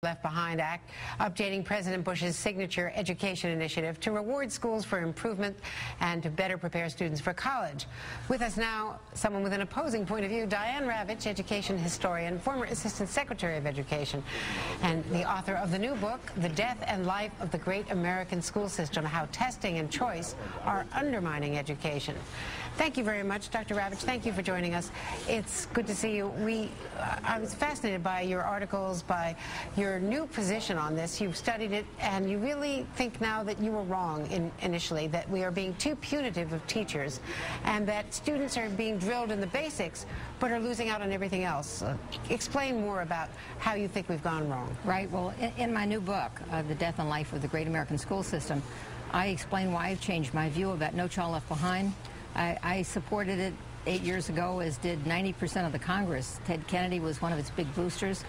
Left Behind Act, updating President Bush's signature education initiative to reward schools for improvement and to better prepare students for college. With us now, someone with an opposing point of view, Diane Ravitch, education historian, former Assistant Secretary of Education, and the author of the new book, The Death and Life of the Great American School System, How Testing and Choice Are Undermining Education. Thank you very much, Dr. Ravitch. Thank you for joining us. It's good to see you. I was fascinated by your articles, by your new position on this. You've studied it, and you really think now that you were wrong initially, that we are being too punitive of teachers, and that students are being drilled in the basics, but are losing out on everything else. Explain more about how you think we've gone wrong. Right. Well, in my new book, The Death and Life of the Great American School System, I explain why I've changed my view about No Child Left Behind. I supported it 8 years ago, as did 90% of the Congress. Ted Kennedy was one of its big boosters.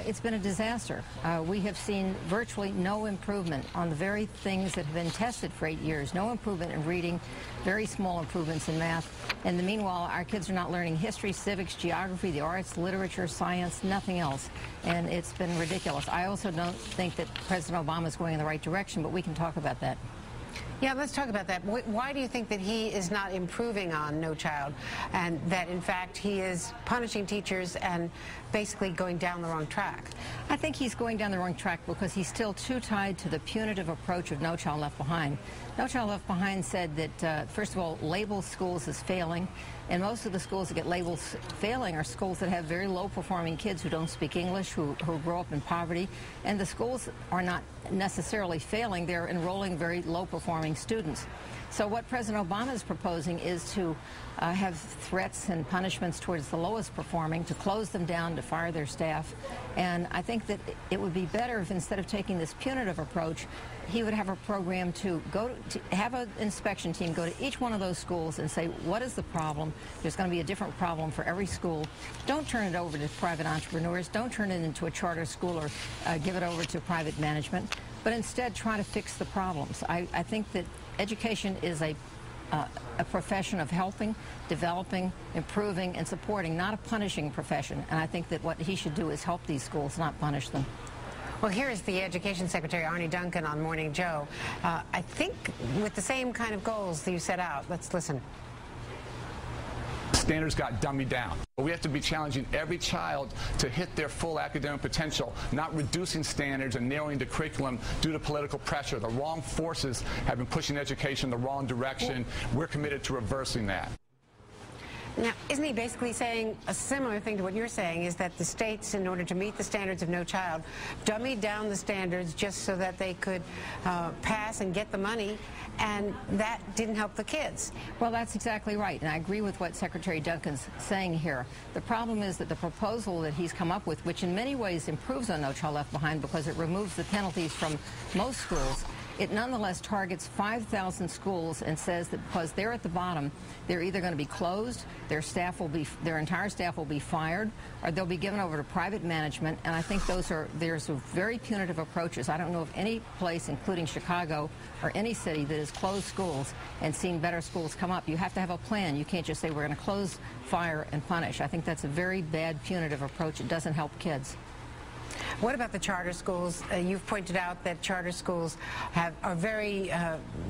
It's been a disaster. We have seen virtually no improvement on the very things that have been tested for 8 years. No improvement in reading, very small improvements in math. In the meanwhile, our kids are not learning history, civics, geography, the arts, literature, science, nothing else. And it's been ridiculous. I also don't think that President Obama is going in the right direction, but we can talk about that. Yeah, let's talk about that. Why do you think that he is not improving on No Child, and that, in fact, he is punishing teachers and basically going down the wrong track? I think he's going down the wrong track because he's still too tied to the punitive approach of No Child Left Behind. No Child Left Behind said that, first of all, label schools as failing, and most of the schools that get labeled failing are schools that have very low-performing kids who don't speak English, who grow up in poverty, and the schools are not necessarily failing, they're enrolling very low-performing students. So what President Obama is proposing is to have threats and punishments towards the lowest performing, to close them down, to fire their staff. And I think that it would be better if, instead of taking this punitive approach, he would have a program to have an inspection team go to each one of those schools and say, what is the problem? There's going to be a different problem for every school. Don't turn it over to private entrepreneurs. Don't turn it into a charter school or give it over to private management, but instead try to fix the problems. I think that education is a profession of helping, developing, improving, and supporting, not a punishing profession. And I think that what he should do is help these schools, not punish them. Well, here is the Education Secretary, Arne Duncan, on Morning Joe. I think with the same kind of goals that you set out. Let's listen. Standards got dummied down. We have to be challenging every child to hit their full academic potential, not reducing standards and narrowing the curriculum due to political pressure. The wrong forces have been pushing education in the wrong direction. We're committed to reversing that. Now, isn't he basically saying a similar thing to what you're saying, is that the states, in order to meet the standards of No Child, dummied down the standards just so that they could pass and get the money, and that didn't help the kids? Well, that's exactly right, and I agree with what Secretary Duncan's saying here. The problem is that the proposal that he's come up with, which in many ways improves on No Child Left Behind because it removes the penalties from most schools, it nonetheless targets 5,000 schools and says that because they're at the bottom, they're either going to be closed, their entire staff will be fired, or they'll be given over to private management. And I think there's very punitive approaches. I don't know of any place, including Chicago or any city, that has closed schools and seen better schools come up. You have to have a plan. You can't just say we're going to close, fire, and punish. I think that's a very bad punitive approach. It doesn't help kids. What about the charter schools? You've pointed out that charter schools are very,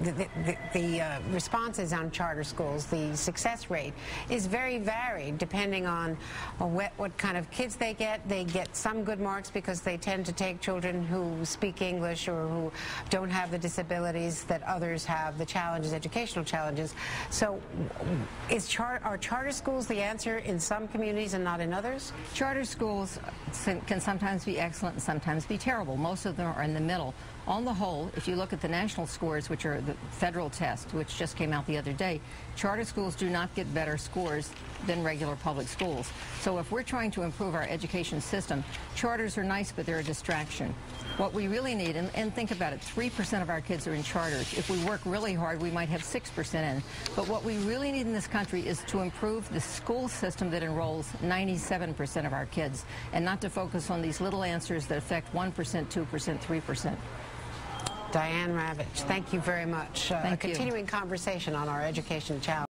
the responses on charter schools, the success rate is very varied depending on what kind of kids they get. They get some good marks because they tend to take children who speak English or who don't have the disabilities that others have, the challenges, educational challenges. So are charter schools the answer in some communities and not in others? Charter schools can sometimes be excellent and sometimes be terrible. Most of them are in the middle. On the whole, if you look at the national scores, which are the federal test, which just came out the other day, charter schools do not get better scores than regular public schools. So if we're trying to improve our education system, charters are nice, but they're a distraction. What we really need, and think about it, 3% of our kids are in charters. If we work really hard, we might have 6% in. But what we really need in this country is to improve the school system that enrolls 97% of our kids, and not to focus on these little answers that affect 1%, 2%, 3%. Diane Ravitch, thank you very much. Thank you. Continuing conversation on our education challenge.